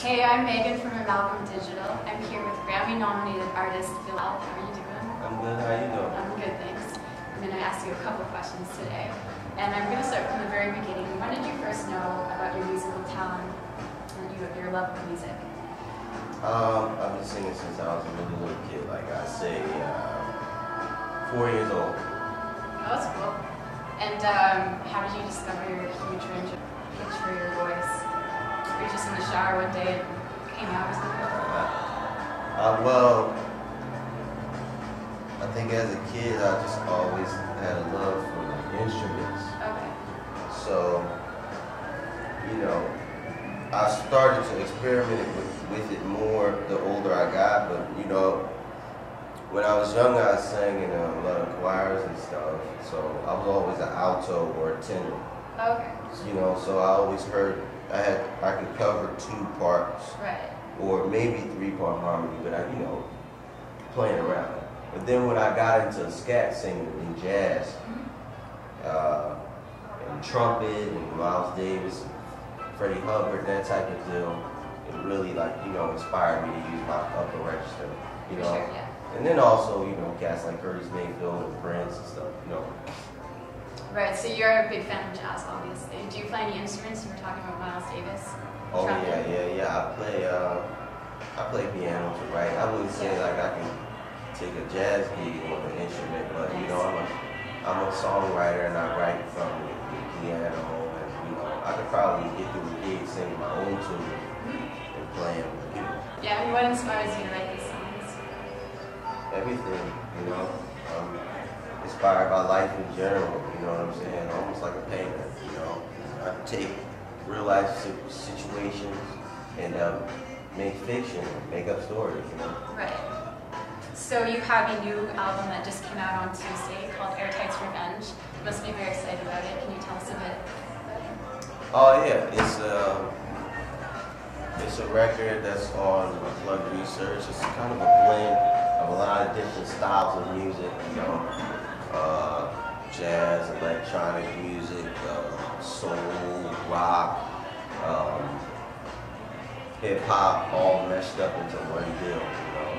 Hey, I'm Megan from Amalgam Digital. I'm here with Grammy-nominated artist Bilal. How are you doing? I'm good. How you doing? I'm good, thanks. I'm going to ask you a couple questions today. And I'm going to start from the very beginning. When did you first know about your musical talent and your love of music? I've been singing since I was a really little kid, like I say, 4 years old. Oh, that's cool. And how did you discover your huge range of pitch for your voice? Were you just in the shower one day and came out or something? Well, I think as a kid I just always had a love for like instruments. Okay. So, you know, I started to experiment with it more the older I got, but you know, when I was young I sang in a lot of choirs and stuff, so I was always an alto or a tenor. Okay. You know, so I always heard I could cover 2 parts, right, or maybe 3-part harmony, but I, you know, playing around. But then when I got into scat singing and jazz, and trumpet and Miles Davis, and Freddie Hubbard, that type of deal, it really inspired me to use my upper register, you know. Sure, yeah. And then also, you know, cats like Curtis Mayfield and Prince and stuff, you know. Right, so you're a big fan of jazz, obviously. Do you play any instruments? You were talking about Miles Davis. Oh yeah. I play piano to write. I wouldn't say like I can take a jazz gig on an instrument, but you know, I'm a songwriter and I write from the piano, and you know, I could probably get through a gig singing my own tune and playing. You know. Yeah, and what inspires you to write these songs? Everything, you know. Inspired by life in general, you know what I'm saying? Almost like a painter, you know. I take real life situations and make fiction, make up stories, you know. Right. So you have a new album that just came out on Tuesday called Airtight's Revenge. You must be very excited about it. Can you tell us a bit about it? Oh yeah, it's a record that's on Plug Research. It's kind of a blend of a lot of different styles of music, you know. Jazz, electronic music, soul, rock, hip hop, all meshed up into one deal, you know.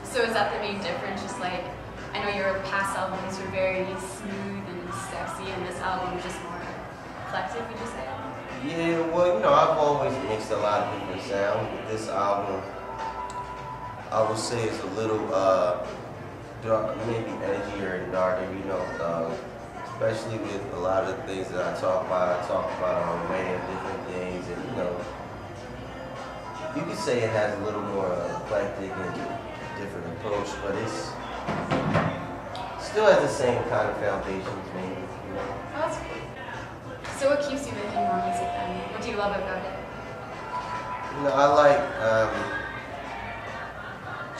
So is that the main difference? Just like, I know your past albums were very smooth and sexy, and this album is just more eclectic, would you say? Yeah, well, you know, I've always mixed a lot of different sounds. With this album, I would say it's a little dark, maybe edgier and darker, you know, especially with a lot of the things that I talk about. I talk about an array of different things, and you know, you could say it has a little more eclectic and different approach, but it's still has the same kind of foundations, maybe, you know. Oh, that's cool. So what keeps you making more music then? What do you love about it? You know, I like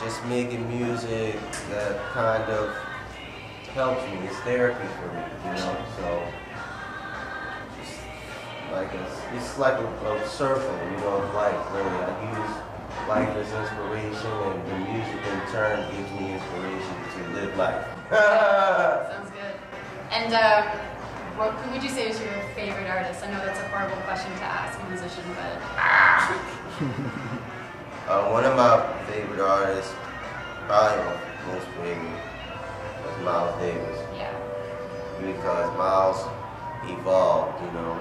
just making music that kind of helps me. It's therapy for me, you know. So just like it's like a circle, you know, of life. Really, I use life as inspiration, and the music in turn gives me inspiration to live life. Sounds good. And who would you say is your favorite artist? I know that's a horrible question to ask a musician, but... One of my favorite artists, probably my most favorite, was Miles Davis. Yeah. Because Miles evolved, you know,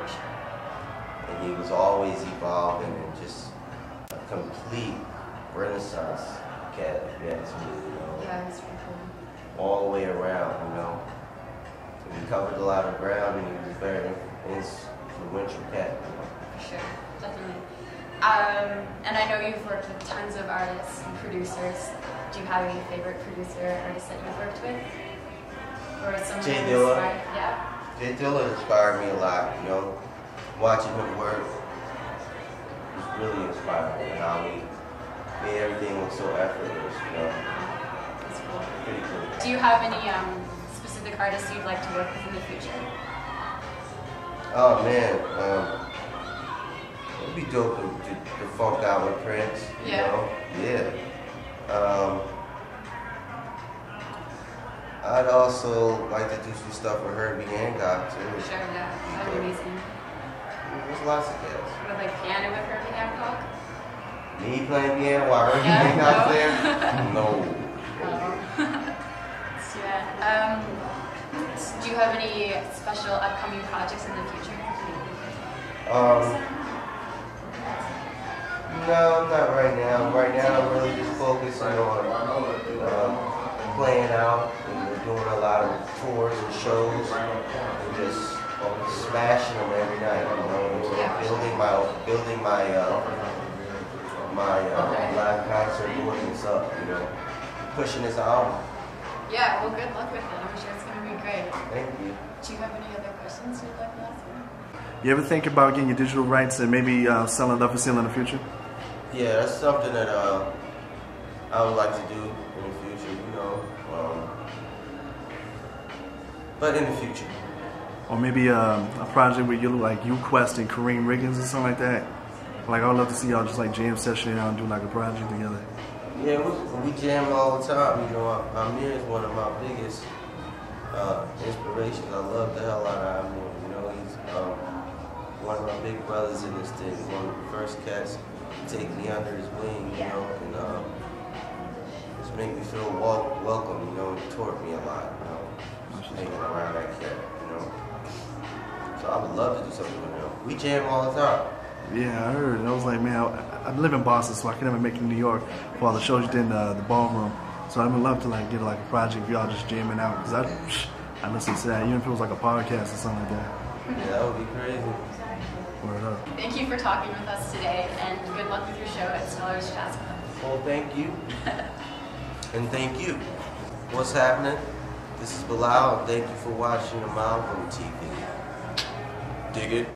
and he was always evolving, and just a complete renaissance cat, if you ask me, you know. Yeah, it's pretty cool. All the way around, you know. He covered a lot of ground, and he was a very influential cat, you know. For sure, definitely. And I know you've worked with tons of artists and producers. Do you have any favorite producer or artist that you've worked with? Or someone Jay that Dilla. inspired? Yeah. Jay Dilla inspired me a lot, you know. watching him work was really inspiring, and how he made everything look so effortless, you know. That's cool. Pretty cool. Do you have any specific artists you'd like to work with in the future? Oh man, it'd be dope to funk out with Prince, you know? Yeah. I'd also like to do some stuff with Herbie Hancock too. Sure, yeah. That'd be amazing. There's lots of cats. With like piano with Herbie Hancock? Me playing piano while Herbie Hancock's there? No. Yeah. Do you have any special upcoming projects in the future? No, not right now. Right now, I'm really just focusing on playing out, and we're doing a lot of tours and shows, and just smashing them every night. You know, building my live concert audience up. You know, pushing this album. Yeah. Well, good luck with it. I'm sure it's gonna be great. Thank you. Do you have any other questions you'd like to ask me? You ever think about getting your digital rights and maybe selling it up for sale in the future? Yeah, that's something that I would like to do in the future, you know. But in the future. Or maybe a project where you look like you, Quest, and Kareem Riggins or something like that. Like, I would love to see y'all just like jam session out and do like a project together. Yeah, we jam all the time. You know, Amir is one of my biggest inspirations. I love the hell out of Amir. You know, he's one of my big brothers in this thing. One of the first cats to take me under his wing, you know, and just make me feel welcome, you know. He taught me a lot, you know, just hanging around that cat, you know. So I would love to do something with him. We jam all the time. Yeah, I heard. And I was like, man, I live in Boston, so I can never make it to New York for all the shows you did in the ballroom. So I would love to like get like a project of y'all just jamming out, because I listen to that, even if it was like a podcast or something like that. Yeah, that would be crazy. Word up. Thank you for talking with us today, and good luck with your show at Stellar's Jazz Club. Well, thank you. And thank you. What's happening? This is Bilal, and thank you for watching Amalgam TV. Dig it.